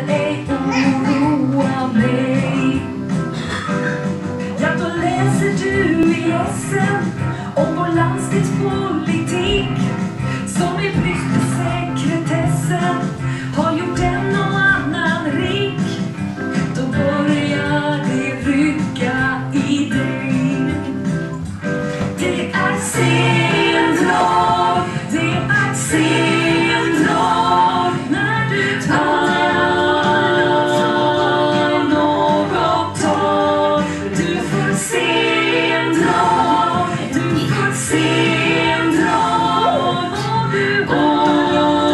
ej oroa mig. Ja, då läser du i essen om vår landstingspolitik som i brist på sekretessen har gjort en och annan rik. Då börjar det rycka i dig. Det är sent nog, det är sent nog när du tar något tag. Du får sent nog, du får sent nog och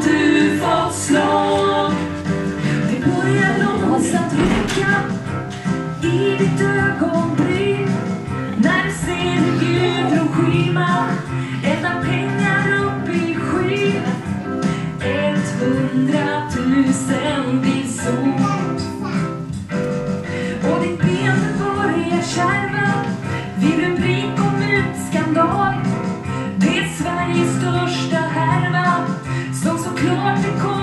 du fått slag. Det börjar långsamt rycka i ditt ögonbryn när du ser hur Gudrun Schyman eldar pengar upp i skyn. 100 000 blir sot och ditt ben börjar kärva vid rubrik om utskandal. Det är Sveriges största härva som såklart det kommer